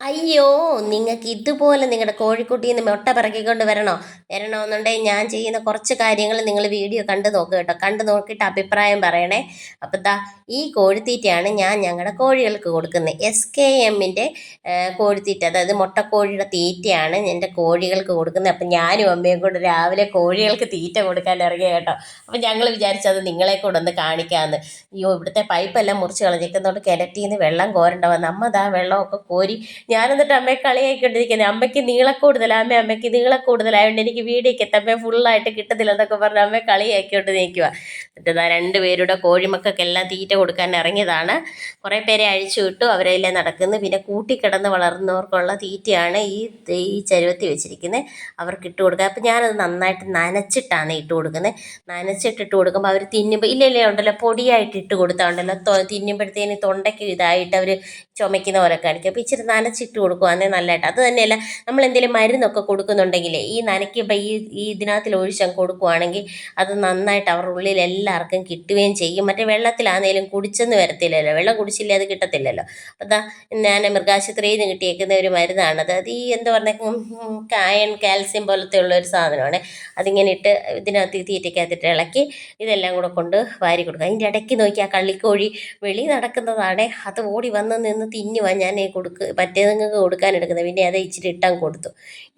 അയ്യോ! നിങ്ങൾക്ക് ഇതുപോലെ നിങ്ങളുടെ കോഴിക്കുട്ടീന്ന് മുട്ട പെറുക്കിക്കൊണ്ട് വരണമെന്നുണ്ടെങ്കിൽ ഞാൻ ചെയ്യുന്ന കുറച്ച് കാര്യങ്ങൾ നിങ്ങൾ വീഡിയോ കണ്ടു നോക്കുക കേട്ടോ. കണ്ടു നോക്കിയിട്ട് അഭിപ്രായം പറയണേ. അപ്പം ഈ കോഴിത്തീറ്റയാണ് ഞാൻ ഞങ്ങളുടെ കോഴികൾക്ക് കൊടുക്കുന്നത്. SKM-ൻ്റെ കോഴിത്തീറ്റ, അതായത് മുട്ടക്കോഴിയുടെ തീറ്റയാണ് എൻ്റെ കോഴികൾക്ക് കൊടുക്കുന്നത്. അപ്പം ഞാനും അമ്മയും കൂടെ രാവിലെ കോഴികൾക്ക് തീറ്റ കൊടുക്കാൻ ഇറങ്ങിയ കേട്ടോ. അപ്പം ഞങ്ങൾ വിചാരിച്ചത് നിങ്ങളെ കൂടെ ഒന്ന് കാണിക്കാമെന്ന്. അയ്യോ, ഇവിടുത്തെ പൈപ്പെല്ലാം മുറിച്ച് കളഞ്ഞേക്കുന്നതുകൊണ്ട് കിണറ്റിൽ നിന്ന് വെള്ളം കോരണ്ട വന്ന് അമ്മ വെള്ളമൊക്കെ കോരി. ഞാൻ എന്നിട്ട് അമ്മയെ കളിയാക്കിക്കൊണ്ടിരിക്കുന്നത്, അമ്മയ്ക്ക് നീളക്കൂടുതലാണ്, അമ്മയ്ക്ക് നീളക്കൂടുതലായതുകൊണ്ട് എനിക്ക് വീഡിയോക്ക് എത്തമ്മ ഫുള്ളായിട്ട് കിട്ടത്തില്ല എന്നൊക്കെ പറഞ്ഞ് അമ്മയെ കളിയാക്കിക്കൊണ്ട് നിൽക്കുക. എന്നിട്ട് രണ്ടുപേരുടെ കോഴിമക്കൾക്കെല്ലാം തീറ്റ കൊടുക്കാൻ ഇറങ്ങിയതാണ്. കുറേ പേരെ അഴിച്ചു വിട്ടു, അവരെല്ലാം നടക്കുന്നു. പിന്നെ കൂട്ടിക്കിടന്ന് വളർന്നവർക്കുള്ള തീറ്റയാണ് ഈ ചരുവത്തി വെച്ചിരിക്കുന്നത്, അവർക്ക് ഇട്ട് കൊടുക്കുക. അപ്പം ഞാനത് നന്നായിട്ട് നനച്ചിട്ടാണ് ഇട്ട് കൊടുക്കുന്നത്. നനച്ചിട്ടിട്ട് കൊടുക്കുമ്പോൾ അവർ തിന്നുമ്പോൾ ഇല്ലല്ലേ ഉണ്ടല്ലോ, പൊടിയായിട്ട് ഇട്ട് കൊടുത്താൽ ഉണ്ടല്ലോ തിന്നുമ്പോഴത്തേന് തൊണ്ടയ്ക്ക് ഇതായിട്ട് അവർ ചുമയ്ക്കുന്ന പോലെ കാണിക്കും. അപ്പോൾ ഇച്ചിരി നനച്ചിട്ട് കൊടുക്കുകയാണെങ്കിൽ നല്ലതായിട്ട്. അത് തന്നെയല്ല, നമ്മൾ എന്തെങ്കിലും മരുന്നൊക്കെ കൊടുക്കുന്നുണ്ടെങ്കിൽ ഈ നനയ്ക്കുമ്പോൾ ഇതിനകത്തിൽ ഒഴിച്ചങ്ങ് കൊടുക്കുകയാണെങ്കിൽ അത് നന്നായിട്ട് അവരുടെ ഉള്ളിൽ എല്ലാവർക്കും കിട്ടുകയും ചെയ്യും. മറ്റേ വെള്ളത്തിലാണെങ്കിലും കുടിച്ചെന്ന് വരത്തില്ലല്ലോ, വെള്ളം കുടിച്ചില്ലേ അത് കിട്ടത്തില്ലല്ലോ. അപ്പം ഞാൻ മൃഗാശുപത്രിയിൽ നിന്ന് കിട്ടിയേക്കുന്ന ഒരു മരുന്നാണത്. അത് എന്താ പറഞ്ഞാൽ അയൺ കാൽസ്യം പോലത്തെ ഉള്ള ഒരു സാധനമാണ്. അതിങ്ങനെ ഇട്ട് ഇതിനകത്ത് തീറ്റയ്ക്കകത്തിട്ട് ഇളക്കി ഇതെല്ലാം കൂടെ കൊണ്ട് വാരി കൊടുക്കുക. അതിൻ്റെ ഇടയ്ക്ക് നോക്കി ആ കള്ളിക്കോഴി വെളി നടക്കുന്നതാണേ, അത് ഓടി വന്ന് നിന്ന് തിന്നുവാൻ ഞാൻ മറ്റേതുങ്ങൾക്ക് കൊടുക്കാനെടുക്കുന്നത്. പിന്നെ അത് ഇച്ചിരി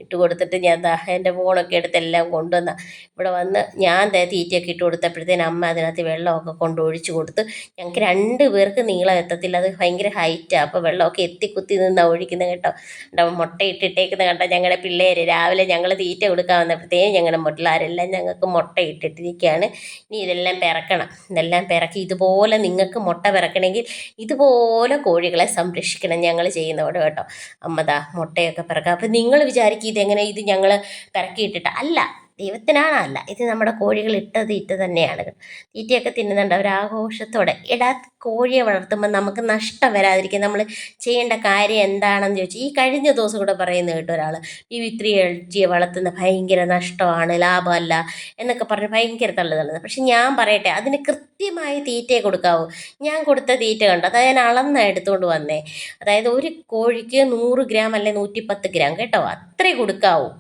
ഇട്ട് കൊടുത്തിട്ട് ഞാൻ എൻ്റെ ഫോണൊക്കെ എടുത്ത് എല്ലാം കൊണ്ടുവന്ന ഇവിടെ വന്ന് ഞാൻ തീറ്റയൊക്കെ ഇട്ട് കൊടുത്തപ്പോഴത്തേന് അമ്മ അതിനകത്ത് വെള്ളമൊക്കെ കൊണ്ട് ഒഴിച്ചു കൊടുത്ത്. ഞങ്ങൾക്ക് 2 പേർക്ക് നീളം എത്തത്തില്ല, അത് ഭയങ്കര ഹൈറ്റാണ്. അപ്പോൾ വെള്ളമൊക്കെ എത്തിക്കുത്തി നിന്നാണ് ഒഴിക്കുന്നത് കേട്ടോ. മുട്ട ഇട്ടിട്ടേക്കുന്നത് കണ്ട ഞങ്ങളുടെ പിള്ളേർ രാവിലെ ഞങ്ങൾ തീറ്റ കൊടുക്കാൻ വന്നപ്പോഴത്തേനും ഞങ്ങളുടെ പിള്ളേരെല്ലാം ഞങ്ങൾക്ക് മുട്ട ഇട്ടിട്ടിരിക്കുകയാണ്. ഇനി ഇതെല്ലാം പിറക്കണം. ഇതെല്ലാം പിറക്കി ഇതുപോലെ നിങ്ങൾക്ക് മുട്ട പിറക്കണമെങ്കിൽ ഇതുപോലെ കോഴികളെ സംരക്ഷിക്കണം ഞങ്ങൾ ചെയ്യുന്നതോടെ കേട്ടോ. അമ്മ മുട്ടയൊക്കെ പിറക്കാം. അപ്പം നിങ്ങൾ വിചാരിക്കും ഇതെങ്ങനെ, ഇത് ഞങ്ങൾ പിറക്കിയിട്ടിട്ട് അല്ല, ദൈവത്തിനാണല്ല, ഇത് നമ്മുടെ കോഴികൾ തീറ്റ തന്നെയാണ്. തീറ്റയൊക്കെ തിന്നുന്നുണ്ട് അവർ ആഘോഷത്തോടെ. കോഴിയെ വളർത്തുമ്പോൾ നമുക്ക് നഷ്ടം വരാതിരിക്കാൻ നമ്മൾ ചെയ്യേണ്ട കാര്യം എന്താണെന്ന് ചോദിച്ചാൽ, ഈ കഴിഞ്ഞ ദിവസം കൂടെ പറയുന്നത് കേട്ടോ ഒരാൾ, ഈ വിത്രിയഴ്ചയെ വളർത്തുന്ന ഭയങ്കര നഷ്ടമാണ്, ലാഭമല്ല എന്നൊക്കെ പറഞ്ഞ് ഭയങ്കര തള്ളുന്നത്. പക്ഷെ ഞാൻ പറയട്ടെ, അതിന് കൃത്യമായി തീറ്റയെ കൊടുക്കാവൂ. ഞാൻ കൊടുത്ത തീറ്റ കണ്ടോ, അതായത് ഞാൻ അളന്ന് എടുത്തുകൊണ്ട് വന്നേ. അതായത് ഒരു കോഴിക്ക് 100 ഗ്രാം അല്ലെ 110 ഗ്രാം കേട്ടോ, അത്രേ കൊടുക്കാവൂ.